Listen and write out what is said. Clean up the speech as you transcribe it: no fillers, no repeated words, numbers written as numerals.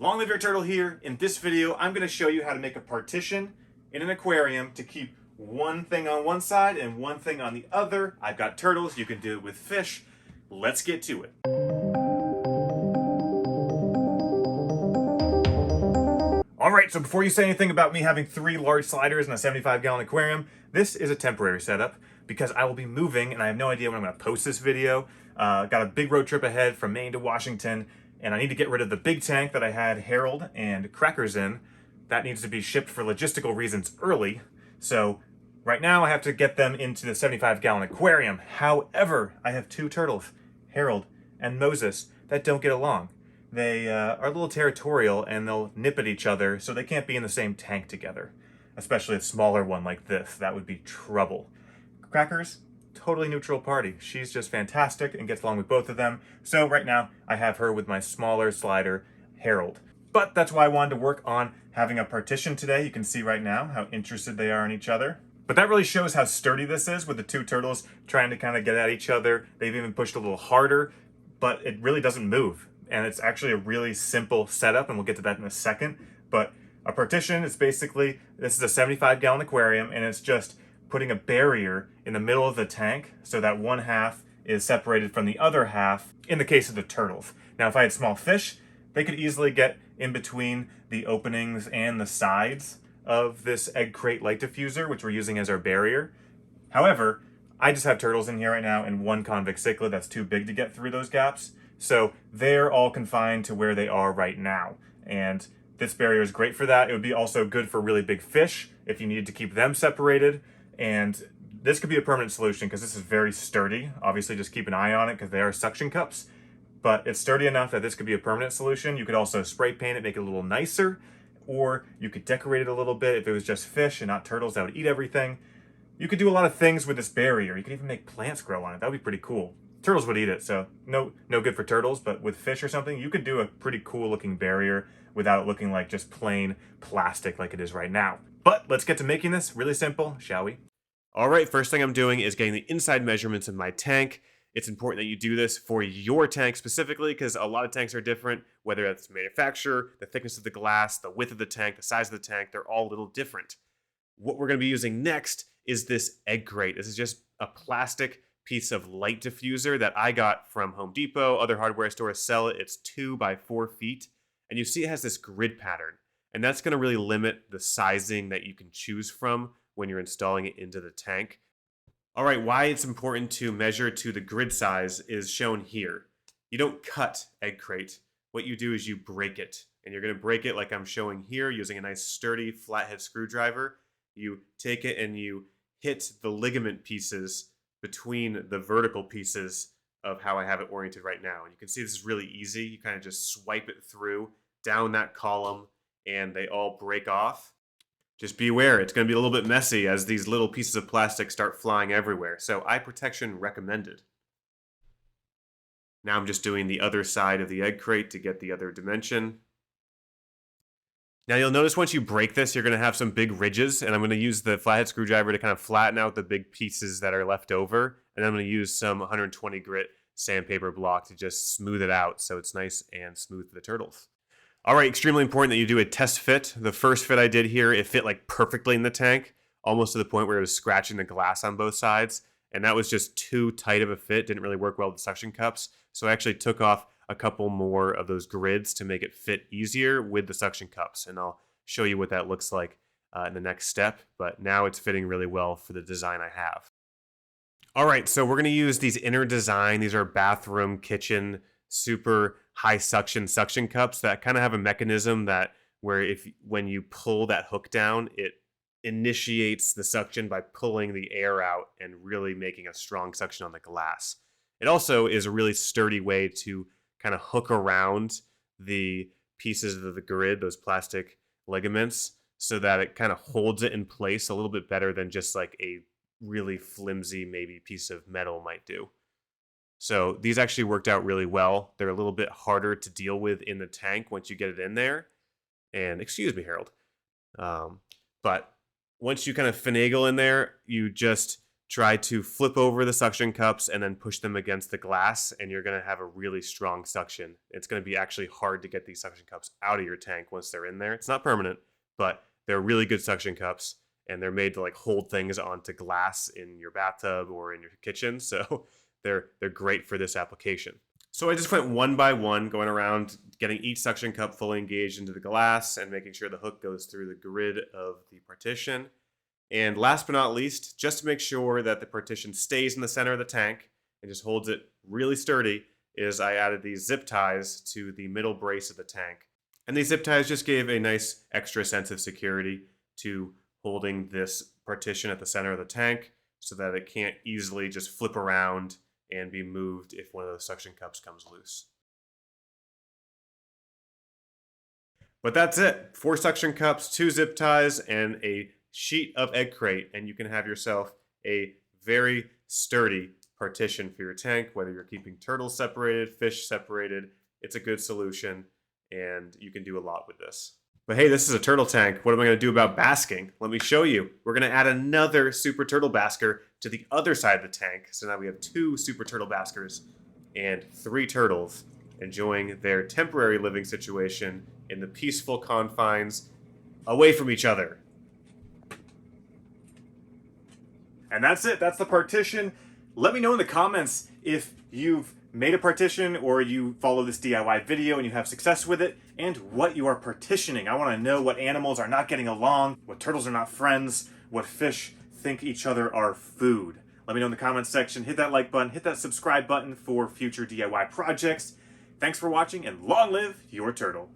Long live your turtle here. In this video, I'm going to show you how to make a partition in an aquarium to keep one thing on one side and one thing on the other. I've got turtles. You can do it with fish. Let's get to it. Alright, so before you say anything about me having 3 large sliders in a 75-gallon aquarium, this is a temporary setup because I will be moving and I have no idea when I'm going to post this video. Got a big road trip ahead from Maine to Washington, and I need to get rid of the big tank that I had Harold and Crackers in. That needs to be shipped for logistical reasons early, so right now I have to get them into the 75-gallon aquarium. However, I have 2 turtles, Harold and Moses, that don't get along. They are a little territorial and they'll nip at each other, so they can't be in the same tank together. Especially a smaller one like this. That would be trouble. Crackers, totally neutral party. She's just fantastic and gets along with both of them. So right now, I have her with my smaller slider, Harold. But that's why I wanted to work on having a partition today. You can see right now how interested they are in each other. But that really shows how sturdy this is with the 2 turtles trying to kind of get at each other. They've even pushed a little harder, but it really doesn't move. And it's actually a really simple setup, and we'll get to that in a second. But a partition is basically, this is a 75-gallon aquarium, and it's just putting a barrier in the middle of the tank so that one half is separated from the other half in the case of the turtles. Now, if I had small fish, they could easily get in between the openings and the sides of this egg crate light diffuser, which we're using as our barrier. However, I just have turtles in here right now and 1 convict cichlid that's too big to get through those gaps. So they're all confined to where they are right now. And this barrier is great for that. It would be also good for really big fish if you needed to keep them separated. And this could be a permanent solution because this is very sturdy. Obviously, just keep an eye on it because they are suction cups. But it's sturdy enough that this could be a permanent solution. You could also spray paint it, make it a little nicer. Or you could decorate it a little bit if it was just fish and not turtles that would eat everything. You could do a lot of things with this barrier. You could even make plants grow on it. That would be pretty cool. Turtles would eat it, so no good for turtles, but with fish or something, you could do a pretty cool looking barrier without it looking like just plain plastic like it is right now. But let's get to making this really simple, shall we? All right, first thing I'm doing is getting the inside measurements of my tank. It's important that you do this for your tank specifically because a lot of tanks are different, whether it's manufacturer, the thickness of the glass, the width of the tank, the size of the tank, they're all a little different. What we're going to be using next is this egg crate. This is just a plastic piece of light diffuser that I got from Home Depot. Other hardware stores sell it. It's 2 by 4 feet. And you see it has this grid pattern. And that's going to really limit the sizing that you can choose from when you're installing it into the tank. All right, why it's important to measure to the grid size is shown here. You don't cut egg crate. What you do is you break it. And you're going to break it like I'm showing here using a nice sturdy flathead screwdriver. You take it and you hit the ligament pieces between the vertical pieces of how I have it oriented right now. And you can see this is really easy. You kind of just swipe it through down that column and they all break off. Just be aware, it's going to be a little bit messy as these little pieces of plastic start flying everywhere. So eye protection recommended. Now I'm just doing the other side of the egg crate to get the other dimension. Now you'll notice once you break this, you're going to have some big ridges, and I'm going to use the flathead screwdriver to kind of flatten out the big pieces that are left over, and I'm going to use some 120 grit sandpaper block to just smooth it out so it's nice and smooth for the turtles. All right, extremely important that you do a test fit. The first fit I did here, it fit like perfectly in the tank, almost to the point where it was scratching the glass on both sides, and that was just too tight of a fit, didn't really work well with the suction cups, so I actually took off a couple more of those grids to make it fit easier with the suction cups. And I'll show you what that looks like in the next step. But now it's fitting really well for the design I have. All right, so we're going to use these inner design. These are bathroom, kitchen, super high suction cups that kind of have a mechanism that when you pull that hook down, it initiates the suction by pulling the air out and really making a strong suction on the glass. It also is a really sturdy way to kind of hook around the pieces of the grid, those plastic ligaments, so that it kind of holds it in place a little bit better than just like a really flimsy maybe piece of metal might do. So these actually worked out really well. They're a little bit harder to deal with in the tank once you get it in there. And excuse me, Harold. But once you kind of finagle in there, you just try to flip over the suction cups and then push them against the glass, and you're going to have a really strong suction. It's going to be actually hard to get these suction cups out of your tank once they're in there. It's not permanent, but they're really good suction cups, and they're made to like hold things onto glass in your bathtub or in your kitchen. So they're great for this application. So I just went one by one, going around, getting each suction cup fully engaged into the glass and making sure the hook goes through the grid of the partition. And last but not least, just to make sure that the partition stays in the center of the tank and just holds it really sturdy, is I added these zip ties to the middle brace of the tank. And these zip ties just gave a nice extra sense of security to holding this partition at the center of the tank so that it can't easily just flip around and be moved if one of those suction cups comes loose. But that's it. 4 suction cups, 2 zip ties, and a sheet of egg crate, and you can have yourself a very sturdy partition for your tank, whether you're keeping turtles separated, fish separated. It's a good solution, and you can do a lot with this. But hey, this is a turtle tank. What am I going to do about basking? Let me show you. We're going to add another super turtle basker to the other side of the tank. So now we have 2 super turtle baskers and 3 turtles enjoying their temporary living situation in the peaceful confines away from each other. And that's it. That's the partition. Let me know in the comments if you've made a partition or you follow this DIY video and you have success with it, and what you are partitioning. I want to know what animals are not getting along, what turtles are not friends, what fish think each other are food. Let me know in the comments section. Hit that like button, hit that subscribe button for future DIY projects. Thanks for watching, and long live your turtle.